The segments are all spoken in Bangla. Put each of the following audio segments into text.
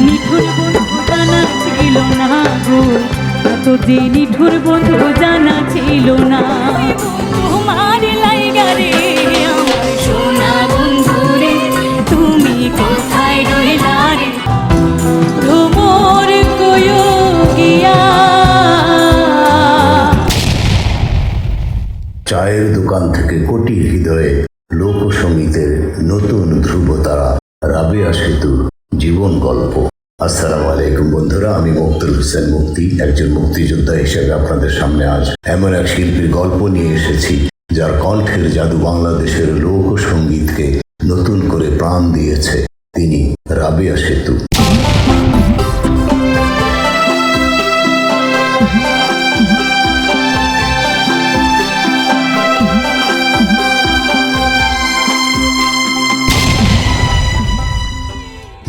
নিঠুর বন্ধু জানা ছিল না গো, এতদিন নিঠুর বন্ধু জানা ছিল না। তোমার লাইগা রে আমার সোনা বন্ধু রে, তুমি কোথায় রইলা রে ভ্রমর কইও গিয়া। চায়ের দোকান থেকে কোটি হৃদয়ে লোকসঙ্গীতের নতুন ধ্রুবতারা রাবেয়া সেতুর জীবন গল্প। আসসালামু আলাইকুম বন্ধুরা, আমি মুক্তুল হোসেন মুক্তি, একজন মুক্তিযোদ্ধা হিসেবে আপনাদের সামনে আজ এমন এক শিল্পীর গল্প নিয়ে এসেছি যার কণ্ঠের জাদু বাংলাদেশের লোকসঙ্গীতকে নতুন করে প্রাণ দিয়েছে। তিনি রাবেয়া সেতু।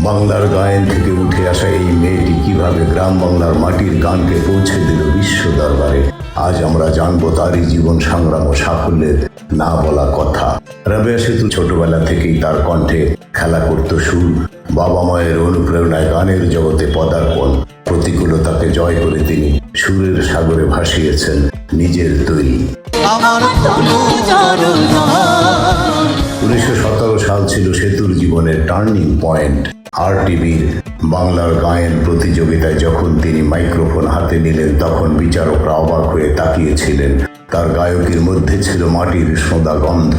বাংলার গায়েন থেকে উঠে আসা এই মেয়েটি কিভাবে গ্রাম বাংলার মাটির গানকে পৌঁছে দিল বিশ্ব দরবারে, আজ আমরা জানবো তারই জীবন সংগ্রাম ও সাফল্যের না বলা কথা। রাবেয়া সেতু ছোটবেলা থেকেই তার কণ্ঠে খেলা করত সুর। বাবা মায়ের অনুপ্রেরণায় গানের জগতে পদার্পণ। প্রতিকূলতাকে জয় করে তিনি সুরের সাগরে ভাসিয়েছেন নিজের তৈরি। 1917 সাল ছিল সেতুর জীবনের টার্নিং পয়েন্ট। RTVর বাংলার গায়েন প্রতিযোগিতায় যখন তিনি মাইক্রোফোন হাতে নিলেন, তখন বিচারকরা অবাক হয়ে তাকিয়েছিলেন। তার গায়কের মধ্যে ছিল মাটির সোঁদা গন্ধ।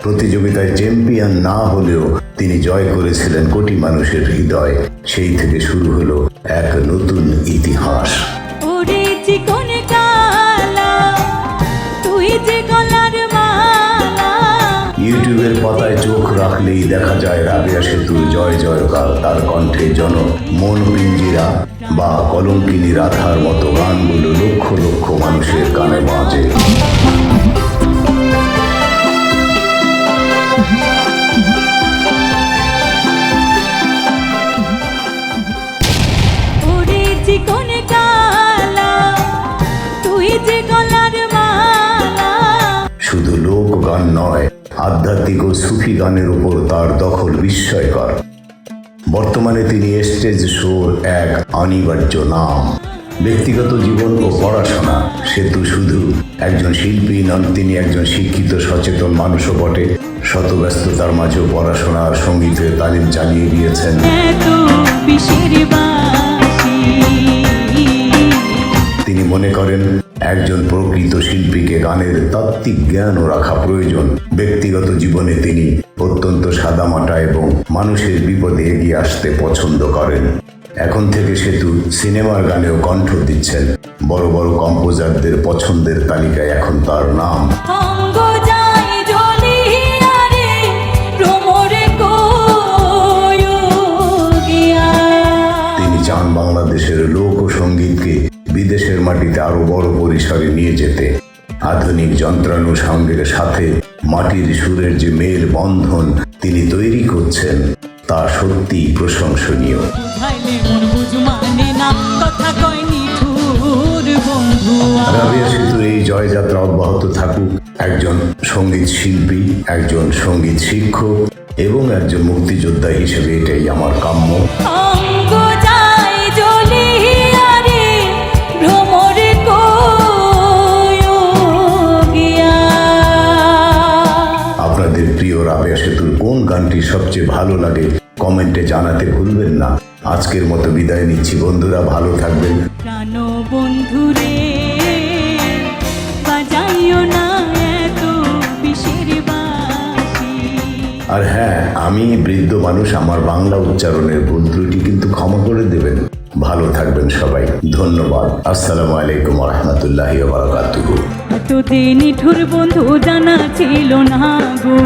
প্রতিযোগিতায় চ্যাম্পিয়ন না হলেও তিনি জয় করেছিলেন কোটি মানুষের হৃদয়। সেই থেকে শুরু হলো এক নতুন ইতিহাস। ইউটিউবের পাতায় চোখ রাখলেই দেখা যায় রাবেয়া সেতুর জয় জয়কার। তার কণ্ঠে জন মন পিঞ্জিরা বা কলঙ্কিনী রাধার মতো গানগুলো লক্ষ লক্ষ মানুষের কানে বাজে। শুধু লোক গান নয়, আধ্যাত্মিক ও সুফি গানের উপর তার দখল বিস্ময়কর। বর্তমানে তিনি স্টেজ শোর এক অনিবার্য নাম। ব্যক্তিগত জীবন ও পড়াশোনা, সেতু শুধু একজন শিল্পী নন, তিনি একজন শিক্ষিত সচেতন মানুষও বটে। শত ব্যস্ততার মাঝেও পড়াশোনা আর সঙ্গীতের তালিম চালিয়ে গিয়েছেন। তিনি মনে করেন একজন প্রকৃত শিল্পীকে গানের তাত্ত্বিক জ্ঞানও রাখা প্রয়োজন। ব্যক্তিগত জীবনে তিনি অত্যন্ত সাদামাটা এবং মানুষের বিপদে এগিয়ে আসতে পছন্দ করেন। এখন থেকে সেতু সিনেমার গানেও কণ্ঠ দিচ্ছেন। বড় বড় কম্পোজারদের পছন্দের তালিকায় এখন তার নাম। তিনি চান বাংলাদেশের লোকসঙ্গীতকে বিদেশের মাটিতে আরো বড় পরিসরে নিয়ে যেতে। আধুনিক যন্ত্রানুষঙ্গের সাথে মাটির সুরের যে মেল বন্ধন তিনি তৈরি করছেন, তা সত্যি প্রশংসনীয়। রাবেয়া সেতুর এই জয়যাত্রা অব্যাহত থাকুক। একজন সঙ্গীত শিল্পী, একজন সঙ্গীত শিক্ষক এবং একজন মুক্তিযোদ্ধা হিসেবে এটাই আমার কাম্য। আপনাদের প্রিয় রাবেয়া সেতুর কোন গানটি সবচেয়ে ভালো লাগে কমেন্টে জানাতে ভুলবেন না। আজকের মতো বিদায় নিচ্ছি বন্ধুরা, ভালো থাকবেন। বন্ধুরে বাজাইও না এত বিষের বাঁশি। আর হ্যাঁ, আমি বৃদ্ধ মানুষ, আমার বাংলা উচ্চারণের ভুল ত্রুটি কিন্তু ক্ষমা করে দেবেন। ভালো থাকবেন সবাই, ধন্যবাদ। আসসালামু আলাইকুম ওয়া রাহমাতুল্লাহি ওয়া বারাকাতুহু। এতদিন নিঠুর বন্ধু জানা ছিল না গো।